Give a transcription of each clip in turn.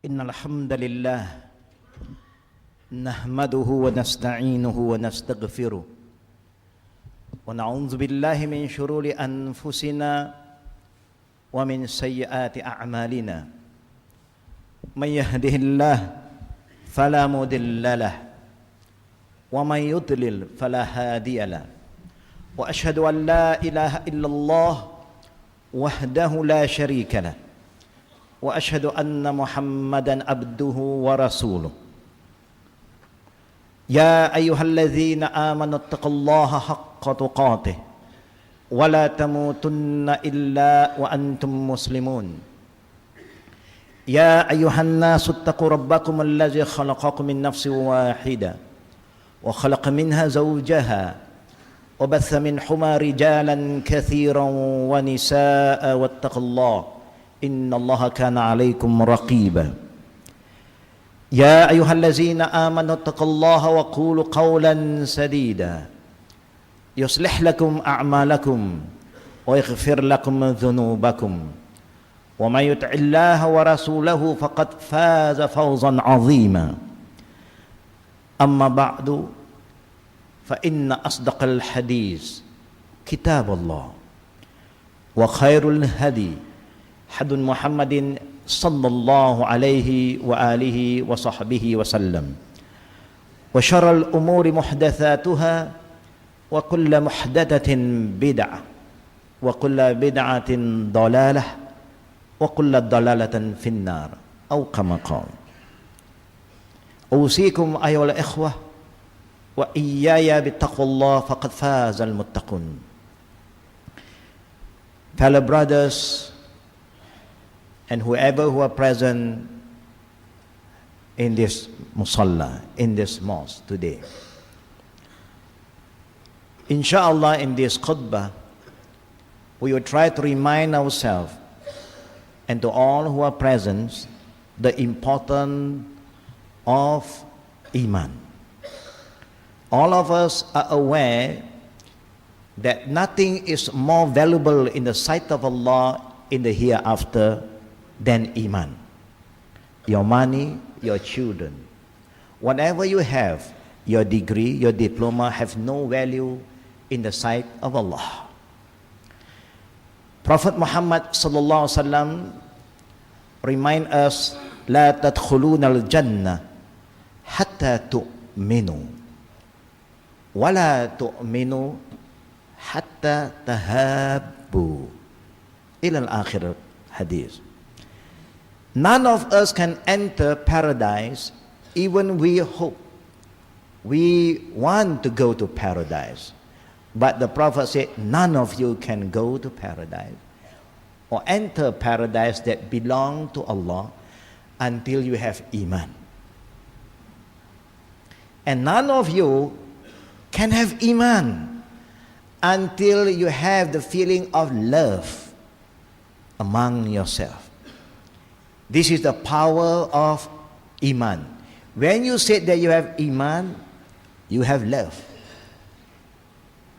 إن الحمد لله نحمده ونستعينه ونستغفره ونعوذ بالله من شرور أنفسنا ومن سيئات أعمالنا من يهده الله فلا مضل له ومن يضلل فلا هادي له وأشهد أن لا إله إلا الله وحده لا شريك له وأشهد أن محمدا عبده ورسوله يا أيها الذين آمنوا اتقوا الله حق تقاته ولا تموتن إلا وأنتم مسلمون يا أيها الناس اتقوا ربكم الذي خلقكم من نفس واحدة وخلق منها زوجها وبث منهما رجالا كثيرا ونساء واتقوا الله إن الله كان عليكم رقيبا يا أيها الذين آمنوا اتقوا الله وقولوا قولا سديدا يصلح لكم أعمالكم ويغفر لكم ذنوبكم ومن يطع الله ورسوله فقد فاز فوزا عظيما أما بعد فإن أصدق الحديث كتاب الله وخير الهدي هدي محمد صلى الله عليه وآله وصحبه وسلم وشر الأمور محدثاتها وكل محدثة بدعة وكل بدعة ضلالة وكل ضلالة في النار أو كما قال أوصيكم أيها الإخوة وإياي بتقوى الله فقد فاز المتقون. Fellow brothers and whoever who are present in this musalla, in this mosque today. Inshallah, in this khutbah, we will try to remind ourselves and to all who are present the importance of Iman. All of us are aware that nothing is more valuable in the sight of Allah in the hereafter than Iman. Your money, your children, whatever you have, your degree, your diploma have no value in the sight of Allah. Prophet Muhammad sallallahu alaihi wasallam remind us, لا تدخلون الجنة حتى تؤمنوا ولا تؤمنوا حتى تهابوا إلى الآخر hadith. None of us can enter paradise even we hope. We want to go to paradise. But the Prophet said, none of you can go to paradise or enter paradise that belong to Allah until you have Iman. And none of you can have Iman until you have the feeling of love among yourself. This is the power of Iman. When you say that you have Iman, you have love.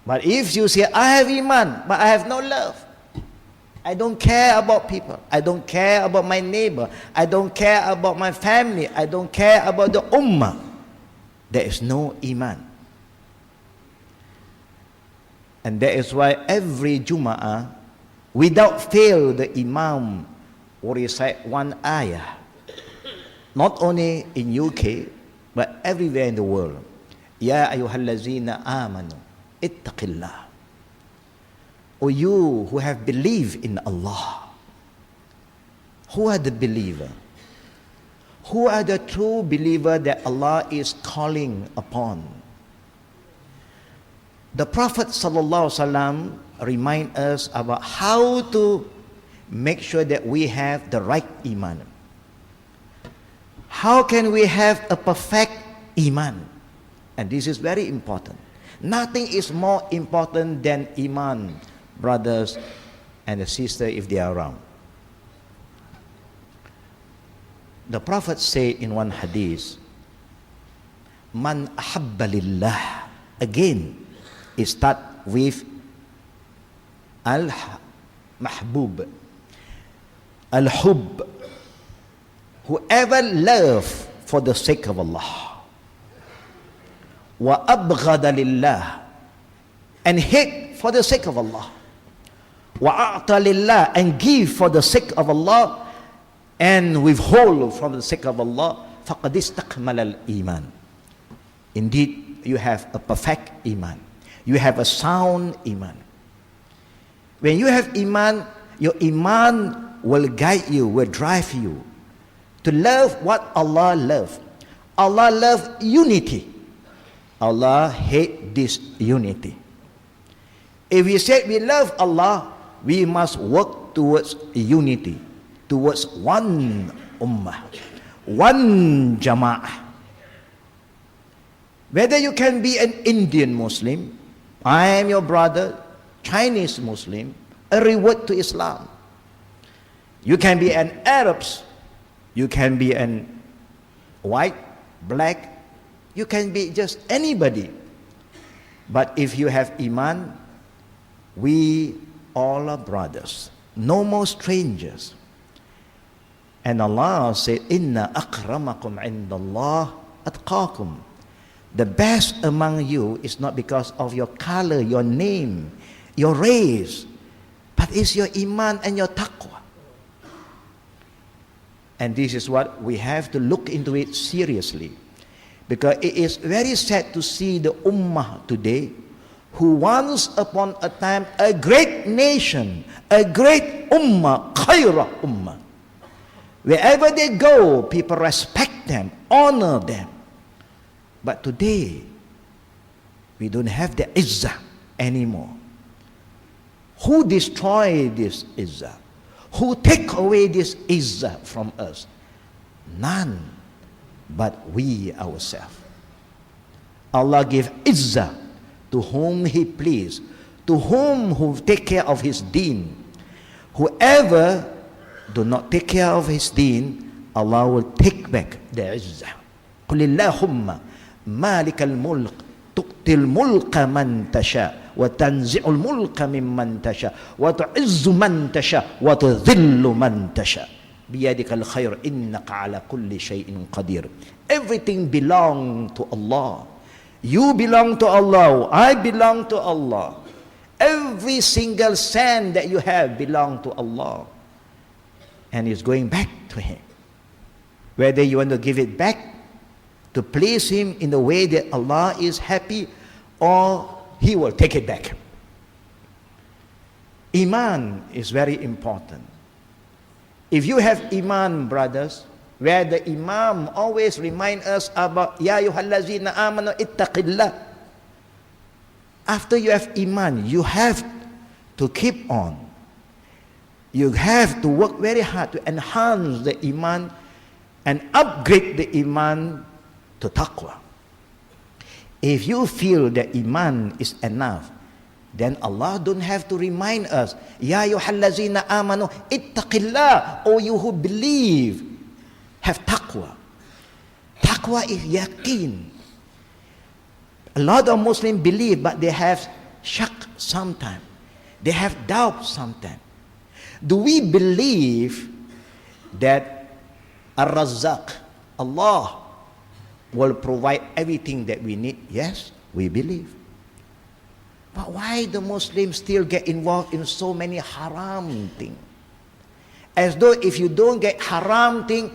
But if you say, I have Iman, but I have no love, I don't care about people, I don't care about my neighbor, I don't care about my family, I don't care about the ummah, there is no Iman. And that is why every Jum'ah, without fail, the Imam will recite one ayah, not only in UK, but everywhere in the world. Ya ayyuhallazina amanu ittaqillah. O you who have believed in Allah. Who are the believer? Who are the true believer that Allah is calling upon? The Prophet sallallahu alaihi wasallam remind us about how to make sure that we have the right Iman. How can we have a perfect Iman? And this is very important. Nothing is more important than Iman, brothers and sisters, if they are around. The Prophet said in one hadith, Man ahabba lillah. Again, it starts with al-mahbub. Al-hub. whoever love for the sake of Allah, wa abghada lillah, and hate for the sake of Allah, wa a'ta lillah, and give for the sake of Allah, and withhold from the sake of Allah, faqad istakmala al-iman. Indeed, you have a perfect iman. You have a sound iman. When you have iman, your iman will guide you, will drive you to love what Allah loves. Allah loves unity. Allah hates disunity. If we say we love Allah, we must work towards unity, towards one ummah, one jama'ah. Whether you can be an Indian Muslim, I am your brother, Chinese Muslim, a reward to Islam. You can be an Arab, you can be an white, black, you can be just anybody. But if you have iman, we all are brothers, no more strangers. And Allah said, Inna akramakum indallah atqakum. The best among you is not because of your color, your name, your race, but it's your iman and your taqwa. And this is what we have to look into it seriously. Because it is very sad to see the ummah today, who once upon a time a great nation, a great ummah, khaira ummah. Wherever they go, people respect them, honor them. But today, we don't have the izzah anymore. Who destroyed this izzah? Who take away this izzah from us? None but we ourselves. Allah give izzah to whom He please, to whom who take care of His deen. Whoever do not take care of his deen, Allah will take back the izzah. قل اللهم مالك الملك تؤتي الملك من تشاء وتنزع الملك ممن تشاء وتعز من تشاء وتذل من تشاء بيدك الخير إنك على كل شيء قدير. Everything belongs to Allah. You belong to Allah. I belong to Allah. Every single cent that you have belongs to Allah. And it's going back to Him. Whether you want to give it back to please Him in the way that Allah is happy, or He will take it back. Iman is very important. If you have Iman, brothers, where the Imam always remind us about Ya ayyuhallazina amanu ittaqillah. After you have Iman, you have to keep on. You have to work very hard to enhance the iman and upgrade the iman to taqwa. If you feel that iman is enough, then Allah don't have to remind us, Ya ayyuhallazina amanu ittaqillah, O you who believe, have taqwa. Taqwa is yaqeen. A lot of Muslims believe, but they have shak sometimes. They have doubt sometimes. Do we believe that Ar-Razzaq, Allah, will provide everything that we need? Yes, we believe. But why the Muslims still get involved in so many haram things? As though if you don't get haram thing,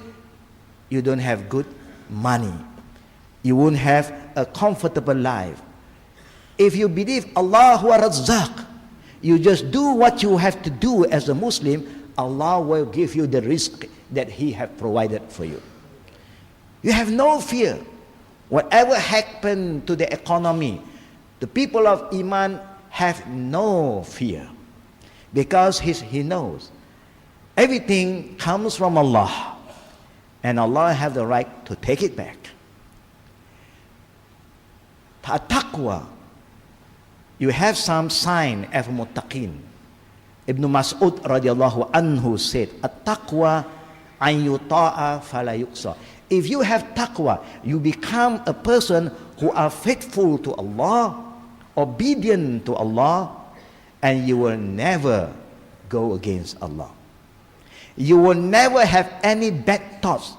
you don't have good money. You won't have a comfortable life. If you believe Allah huwa Razzaq, you just do what you have to do as a Muslim, Allah will give you the rizq that He has provided for you. You have no fear. Whatever happened to the economy, the people of Iman have no fear. Because He knows everything comes from Allah. And Allah has the right to take it back. Taqwa, you have some sign of muttaqin. Ibn Mas'ud radiallahu anhu said, At-taqwa an yuta'a fala yuqsa. If you have taqwa, you become a person who are faithful to Allah, obedient to Allah, and you will never go against Allah. You will never have any bad thoughts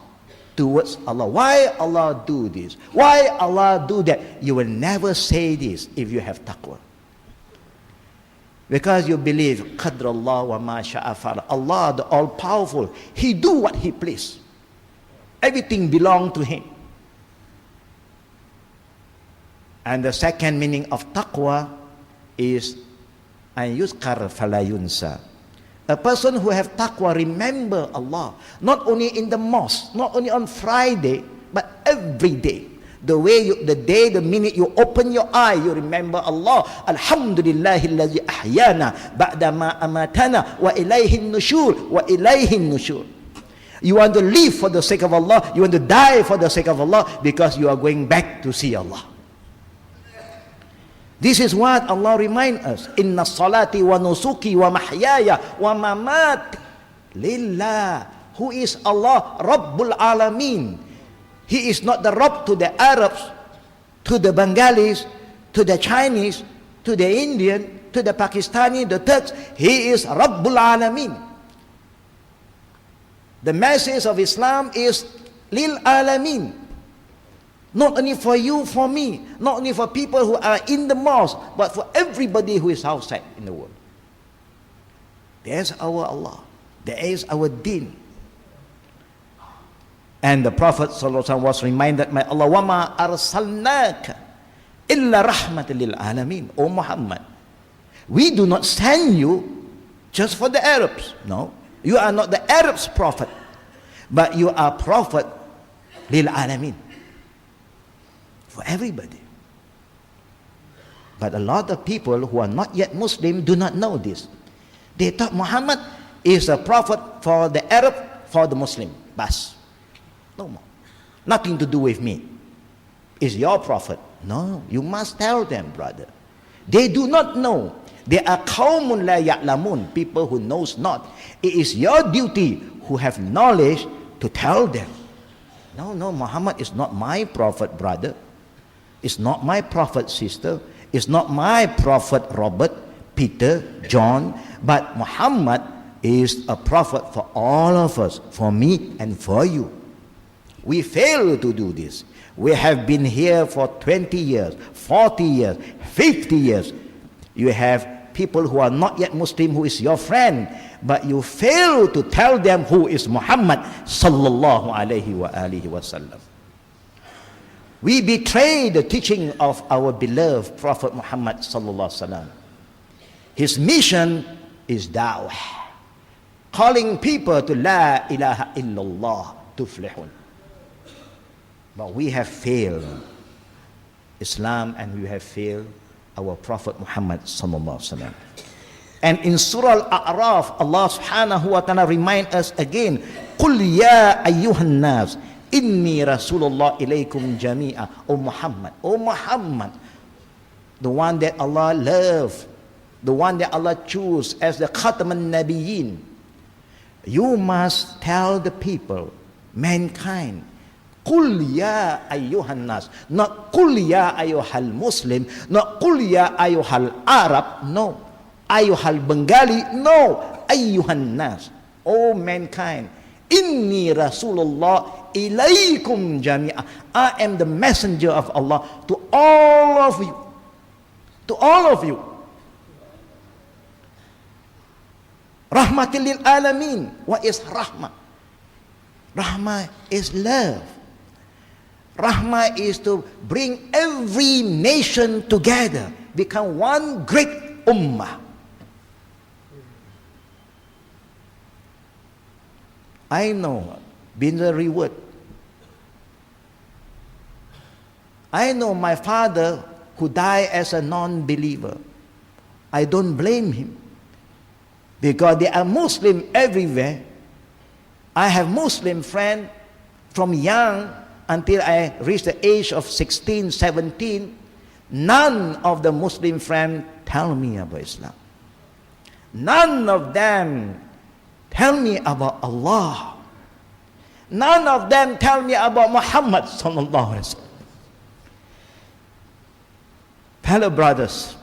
towards Allah. Why Allah do this? Why Allah do that? You will never say this if you have taqwa. Because you believe, Qadr Allah wa ma sha'a fa'ala. Allah, the all-powerful, He do what He please. Everything belongs to Him. And the second meaning of taqwa is an yuskar fala yunsa. A person who have taqwa remember Allah, not only in the mosque, not only on Friday, but every day. The minute you open your eye, you remember Allah. Alhamdulillahillazi ahyana ba'dama amatana wa ilayhin nushur wa ilayhin nushur. You want to live for the sake of Allah, you want to die for the sake of Allah, because you are going back to see Allah. This is what Allah reminds us. Inna salati wa nusuki wa mahyaya wa mamati lillah. Who is Allah? Rabbul Alameen. He is not the Rabb to the Arabs, to the Bengalis, to the Chinese, to the Indian, to the Pakistani, the Turks. He is Rabbul Alameen. The message of Islam is Lil Alameen. Not only for you, for me, not only for people who are in the mosque, but for everybody who is outside in the world. There's our Allah. There is our deen. And the Prophet ﷺ was reminded by Allah, وَمَا أَرْسَلْنَاكَ إِلَّا رَحْمَةً لِلْعَالَمِينَ. O Muhammad, we do not send you just for the Arabs. No, you are not the Arabs' prophet, but you are prophet lil alamin, for everybody. But a lot of people who are not yet Muslim do not know this. They thought Muhammad is a prophet for the Arab, for the Muslim. Bas. No more. Nothing to do with me. Is your prophet? No, you must tell them, brother. They do not know. They are qawmun la ya'lamun, people who knows not. It is your duty who have knowledge to tell them. No, Muhammad is not my prophet, brother. It's not my prophet, sister. It's not my prophet, Robert, Peter, John. But Muhammad is a prophet for all of us, for me and for you. We fail to do this. We have been here for 20 years, 40 years, 50 years. You have people who are not yet Muslim who is your friend, but you fail to tell them who is Muhammad sallallahu alaihi wa alihi wasallam. We betray the teaching of our beloved Prophet Muhammad sallallahu alaihi wasallam. His mission is da'wah, calling people to la ilaha illallah tuflihun. But we have failed Islam, and we have failed our Prophet Muhammad sallallahu alaihi wasallam. And in Surah Al-A'raf, Allah subhanahu wa ta'ala remind us again, قُلْ يَا أَيُّهَا النَّاسِ إِنِّي رَسُولُ اللَّهِ إِلَيْكُمْ جَمِيعًا. O Muhammad, the one that Allah loves, the one that Allah choose as the Khatam al-Nabiyyin, you must tell the people, mankind, Qul ya ayyuhan nas, not Qul ya ayyuhal Muslim, not Qul ya ayyuhal Arab, no, ayyuhal Bengali, no, ayyuhan nas, O mankind, inni Rasulullah ilaykum jami'a. I am the messenger of Allah to all of you, to all of you. Rahmatil lil alamin. What is rahmah? Rahmah is love. Rahmah is to bring every nation together, become one great ummah. I know, been the reward. I know my father who died as a non-believer. I don't blame him, because there are Muslims everywhere. I have Muslim friends from young until I reached the age of 16, 17. None of the Muslim friends tell me about Islam. None of them tell me about Allah. None of them tell me about Muhammad sallallahu alaihi wasallam. Fellow brothers,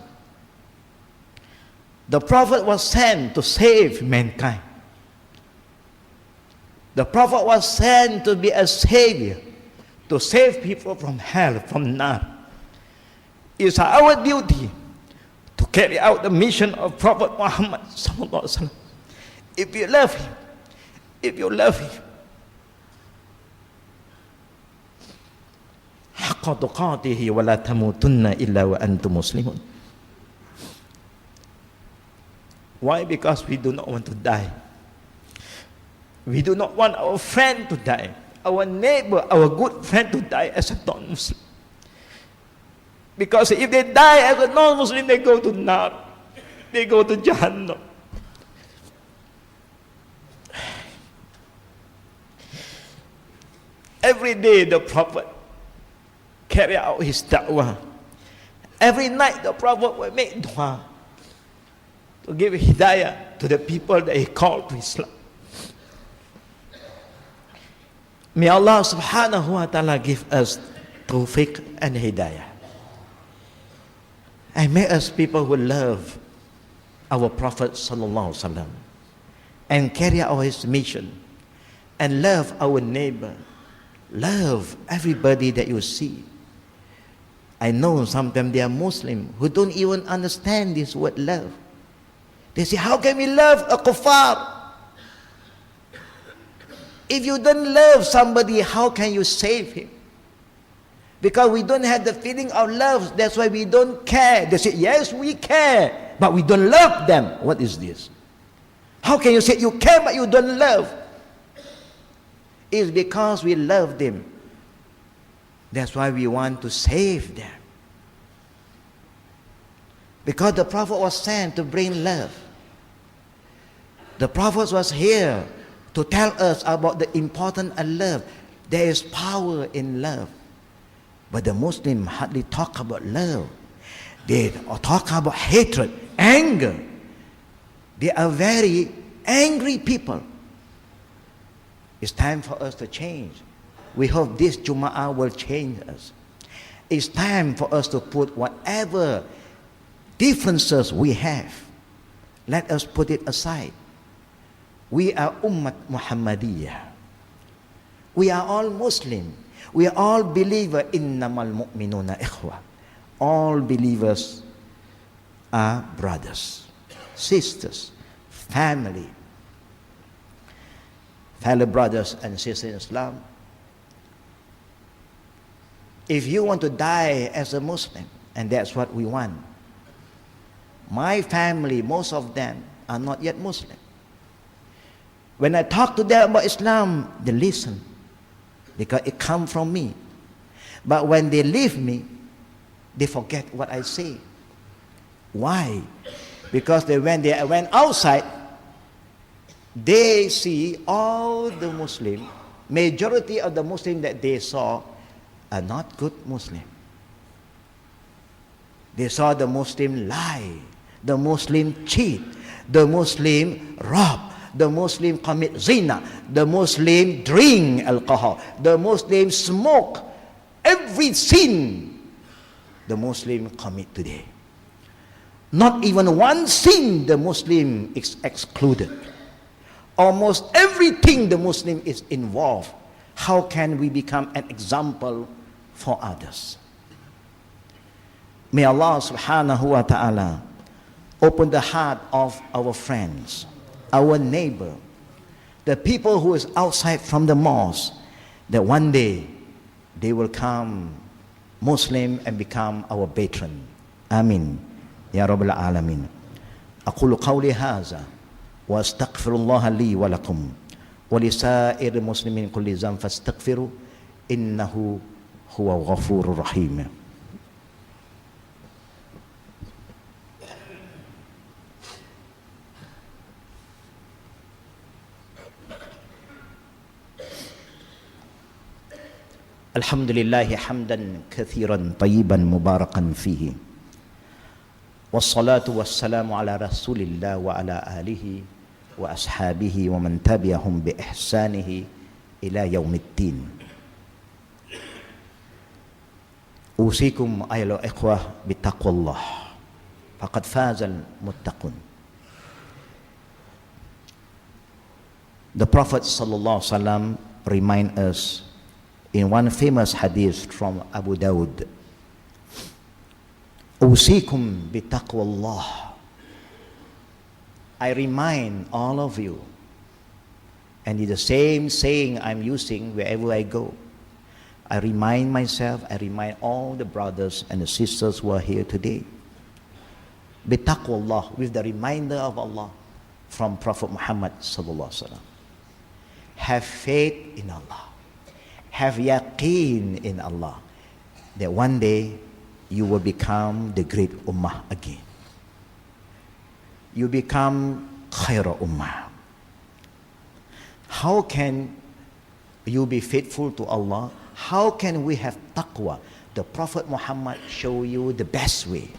the Prophet was sent to save mankind. The Prophet was sent to be a savior, to save people from hell, from nar. It's our duty to carry out the mission of Prophet Muhammad sallallahu alaihi wasallam. If you love him, if you love him, haqqa tuqatihi wa la tamutunna illa wa antum muslimun. Why? Because we do not want to die. We do not want our friend to die, our neighbor, our good friend to die as a non-Muslim. Because if they die as a non-Muslim, they go to nar, they go to Jahannam. Every day the Prophet carry out his da'wah. Every night the Prophet will make dua to give hidayah to the people that he called to Islam. May Allah subhanahu wa ta'ala give us tawfiq and hidayah. And make us people who love our Prophet sallallahu alaihi wasallam and carry out his mission and love our neighbor. Love everybody that you see. I know sometimes they are Muslim who don't even understand this word love. They say, how can we love a kuffar? If you don't love somebody, how can you save him? Because we don't have the feeling of love, that's why we don't care. They say, yes, we care, but we don't love them. What is this? How can you say you care but you don't love? It's because we love them. That's why we want to save them. Because the Prophet was sent to bring love. The Prophet was here to tell us about the importance of love. There is power in love. But the Muslims hardly talk about love. They talk about hatred, anger. They are very angry people. It's time for us to change. We hope this Jum'ah will change us. It's time for us to put whatever differences we have. Let us put it aside. We are Ummat Muhammadiyah. We are all Muslim. We are all believers. Innamal mu'minuna ikhwa. All believers are brothers, sisters, family. Fellow brothers and sisters in Islam. If you want to die as a Muslim, and that's what we want. My family, most of them are not yet Muslim. When I talk to them about Islam, they listen because it comes from me. But when they leave me, they forget what I say. Why? Because when they went outside, they see all the Muslim, majority of the Muslim that they saw are not good Muslim. They saw the Muslim lie, the Muslim cheat, the Muslim rob, the Muslim commit zina, the Muslim drink alcohol, the Muslim smoke. Every sin the Muslim commit today. Not even one sin the Muslim is excluded. Almost everything the Muslim is involved. How can we become an example for others? May Allah subhanahu wa ta'ala open the heart of our friends, our neighbor, the people who is outside from the mosque, that one day they will come Muslim and become our patron. Amin. Ya Rabbal Alamin. Aqulu qawli haza wa astaghfirullah li wa lakum wa lisa'ir muslimin kulli zam fastaghfiru innahu huwa ghafurur rahim. Alhamdulillah hamdan kathiran tayyiban mubarakan fihi. Wassalatu wassalamu ala rasulillah wa ala alihi wa ashabihi wa man tabi'ahum bi ihsanihi ila yaumiddin. Usikum ayyuhal ikhwah bittaqwallah faqad fazal muttaqun. The Prophet ﷺ remind us in one famous hadith from Abu Dawud, Usikum bitaqwallah. I remind all of you, and it's the same saying I'm using wherever I go. I remind myself, I remind all the brothers and the sisters who are here today. Bitaqwallah, with the reminder of Allah from Prophet Muhammad sallallahu alaihi wasallam. Have faith in Allah. Have yaqeen in Allah. That one day you will become the great ummah again. You become khaira ummah. How can you be faithful to Allah? How can we have taqwa? The Prophet Muhammad show you the best way.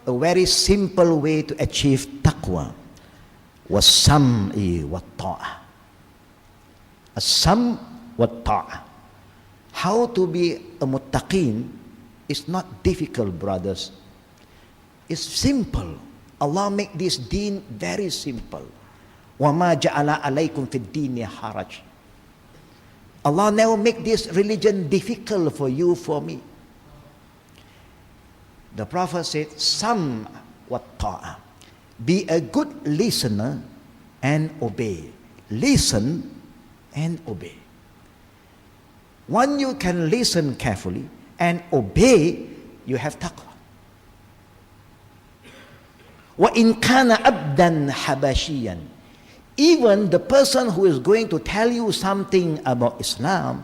A very simple way to achieve taqwa was sam'i wa ta'ah. As-sam' wa ta'ah. How to be a muttaqin is not difficult, brothers. It's simple. Allah make this deen very simple. وَمَا جَعَلَ عَلَيْكُمْ فِي الدِّينِ حَرَجٍ. Allah never make this religion difficult for you, for me. The Prophet said, Sam wa ta'ah. Be a good listener and obey. Listen and obey. When you can listen carefully and obey, you have taqwa. وَإِنْ كَانَ عَبْدًا حَبَشِيًّا. Even the person who is going to tell you something about Islam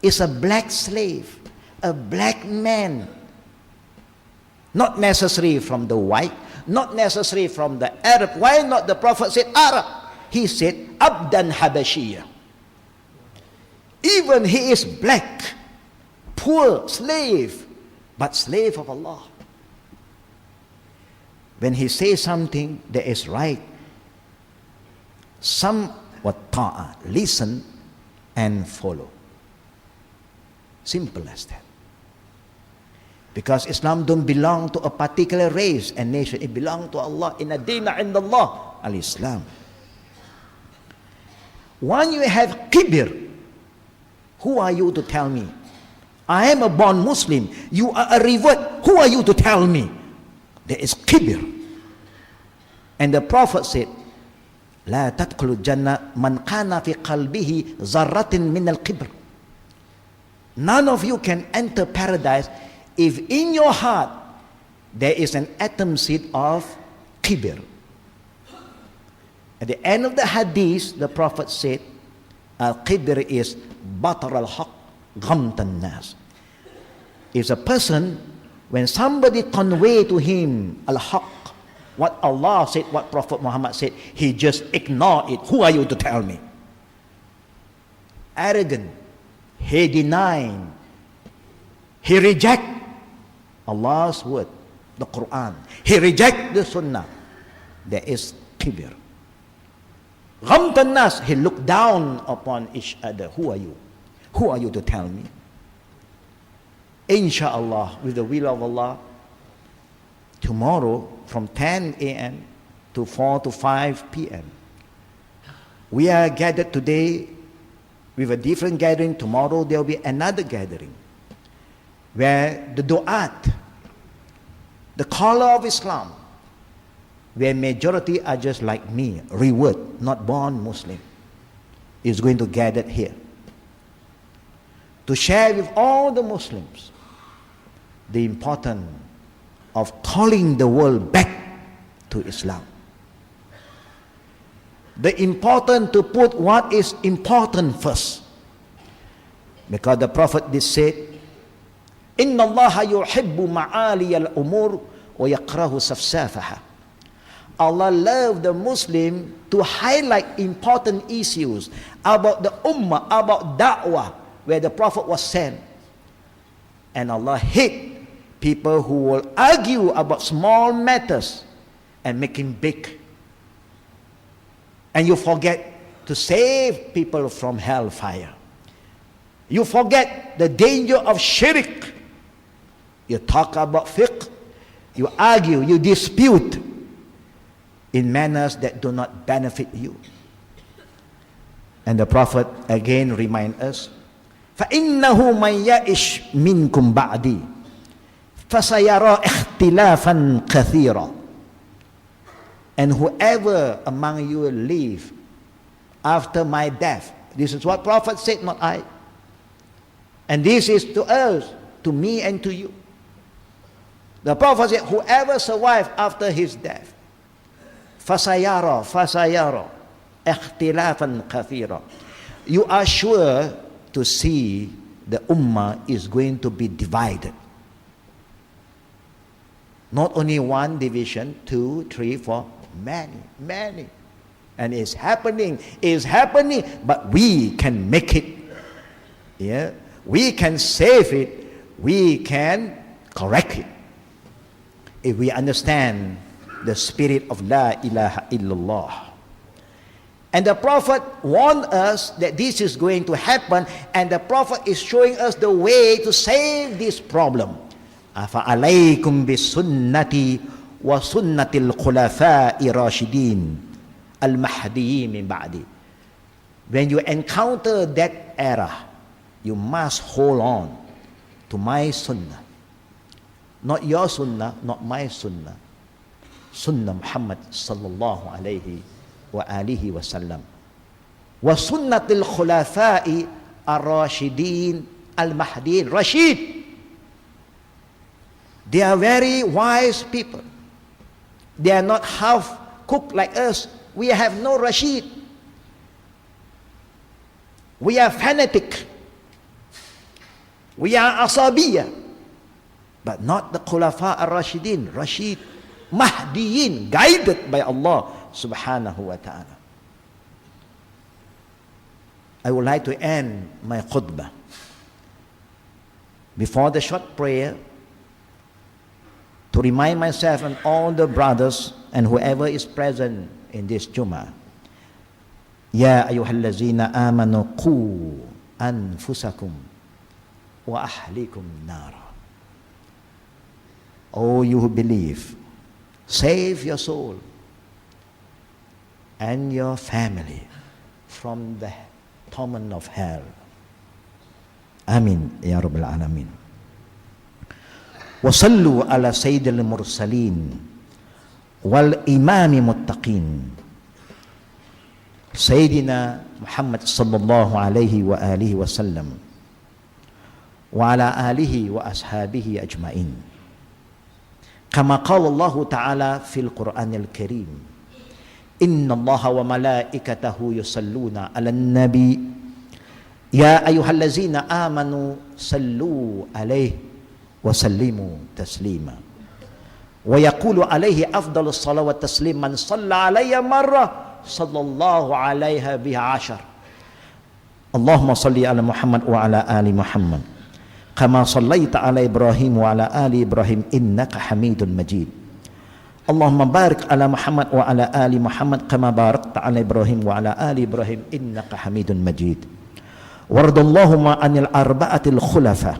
is a black slave, a black man. Not necessarily from the white, not necessarily from the Arab. Why not the Prophet said Arab? He said Abdan Habashiyya. Even he is black, poor, slave, but slave of Allah. When he says something that is right, some what ta'a, listen and follow. Simple as that. Because Islam don't belong to a particular race and nation. It belongs to Allah. Inna dina indallah al-Islam. When you have kibir, who are you to tell me? I am a born Muslim. You are a revert. Who are you to tell me? There is kibir. And the Prophet said, لا تدخل الجنة من كان في قلبه ذرة من الكبر. None of you can enter paradise if in your heart there is an atom seed of kibir. At the end of the hadith, the Prophet said, al-kibir is batar al-haq ghamtan nas. If a person, when somebody convey to him al-haq, what Allah said, what Prophet Muhammad said, he just ignored it. Who are you to tell me? Arrogant. He denied. He reject Allah's word, the Quran. He reject the Sunnah. There is kibir. Ghamtan nas, he looked down upon each other. Who are you? Who are you to tell me? Inshallah, with the will of Allah, tomorrow from 10 a.m. to 4 to 5 p.m. we are gathered today with a different gathering. Tomorrow there will be another gathering where the du'at, the caller of Islam, where majority are just like me, revert, not born Muslim, is going to gather here to share with all the Muslims the importance of calling the world back to Islam. The important to put what is important first. Because the Prophet did say, Inna Allah yuhibbu ma'ali al-umur wa yakrahu safsafaha. Allah loved the Muslim to highlight important issues about the ummah, about da'wah, where the Prophet was sent. And Allah hate people who will argue about small matters and make him big. And you forget to save people from hellfire. You forget the danger of shirk. You talk about fiqh, you argue, you dispute in manners that do not benefit you. And the Prophet again remind us, فَإِنَّهُ مَنْ يَئِشْ مِنْكُمْ بَعْدِي فَسَيَرَى اخْتِلَافًا كَثِيرًا. And whoever among you will live after my death, this is what Prophet said, not I. And this is to us, to me and to you. The Prophet said, whoever survives after his death, فَسَيَرَى اخْتِلَافًا كَثِيرًا. You are sure to see the ummah is going to be divided. Not only one division, 2, 3, 4, many. And it's happening, but we can make it. Yeah, we can save it, we can correct it. If we understand the spirit of La ilaha illallah. And the Prophet warned us that this is going to happen, and the Prophet is showing us the way to save this problem. أَفَعَلَيْكُمْ بِسُنَّتِي وَسُنَّةِ الْخُلَفَاءِ رَاشِدِينَ الْمَهْدِيِّينَ مِنْ بَعْدِي. When you encounter that era, you must hold on to my sunnah. Not your sunnah, not my sunnah. Sunnah Muhammad sallallahu alayhi wa alihi wa sallam. Wa sunnatil khulafa'i ar-rashidin al-mahdiin. Rashid. They are very wise people. They are not half cooked like us. We have no Rashid. We are fanatic. We are Asabiyah. But not the Khulafa ar-Rashidin. Rashid. Mahdiyin. Guided by Allah subhanahu wa ta'ala. I would like to end my khutbah before the short prayer to remind myself and all the brothers and whoever is present in this Jummah. Ya ayyuhallazina amanu qu anfusakum wa ahlikum nara. Oh, you who believe, save your soul and your family from the torment of hell. Amin ya rabbal alamin. وصلوا على سيد المرسلين والإمام المتقين سيدنا محمد صلى الله عليه وآله وسلم وعلى آله وأصحابه أجمعين كما قال الله تعالى في القرآن الكريم إن الله وملائكته يصلون على النبي يا أيها الذين آمنوا صلوا عليه وسلموا تسليما ويقول عليه أفضل الصلاة والتسليم من صلى علي مرة صلى الله عليها بها 10. اللهم صل على محمد وعلى آل محمد كما صليت على إبراهيم وعلى آل إبراهيم إنك حميد مجيد. اللهم بارك على محمد وعلى آل محمد كما باركت على إبراهيم وعلى آل إبراهيم إنك حميد مجيد. وارض اللهم عن الأربعة الخلفاء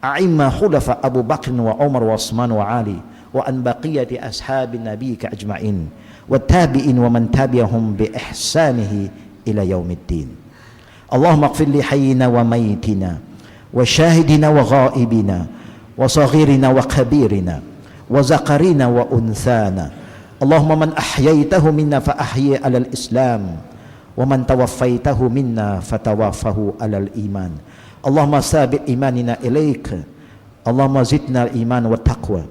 أئمة خلفاء أبو بكر وعمر وعثمان وعلي وعن بقية أصحاب نبيك أجمعين والتابعين ومن تبعهم بإحسانه إلى يوم الدين. اللهم اغفر لحينا وميتنا وشاهدنا وغائبنا وصغيرنا وكبيرنا وذكرنا وأنثانا. اللهم من أحييته منا فأحيي على الإسلام ومن توفيته منا فتوفه على الإيمان. اللهم ثابت إيماننا إليك. اللهم زدنا الإيمان والتقوى.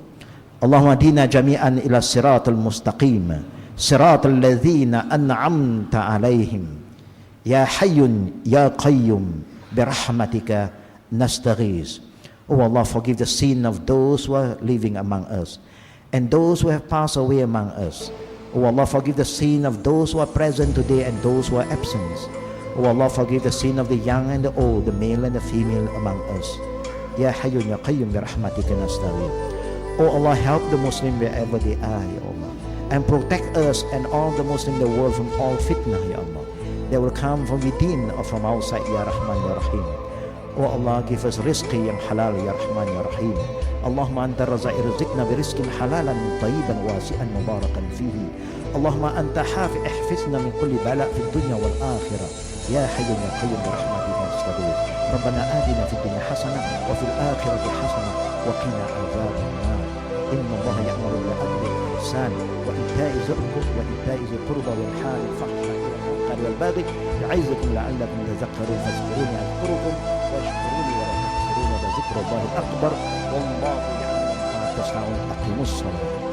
اللهم اهدنا جميعا إلى الصراط المستقيم صراط الذين أنعمت عليهم يا حي يا قيوم برحمتك نستغيث. Oh Allah, forgive the sin of those who are living among us and those who have passed away among us. Oh Allah, forgive the sin of those who are present today and those who are absent. Oh Allah, forgive the sin of the young and the old, the male and the female among us. Ya Hayyun Ya Qayyum bi rahmatika nastaghith. Oh Allah, help the Muslim wherever they are, Ya Allah, and protect us and all the Muslims in the world from all fitnah, Ya Allah. They will come from within or from outside, Ya Rahman Ya Rahim. Oh Allah, give us rizqi yang halal, Ya Rahman Ya Rahim. Allahumma anta razaq irzikna bi rizqin halalan tayyiban wasi'an mubarakan fihi. اللهم أنت حافظ احفظنا من كل بلاء في الدنيا والآخرة يا حي يا قيوم برحمتك نستغيث. ربنا آتنا في الدنيا حسنة وفي الآخرة حسنة وقنا عذاب النار. إن الله يأمر بالعدل والإحسان وإيتاء ذي القربى وينهى عن الفحشاء والمنكر والبغي يعظكم لعلكم تذكرون. فاذكروني أذكركم واشكروني ولا تكفرون. ولذكر الله أكبر والله يعلم ما تصنعون. أقيموا الصلاة.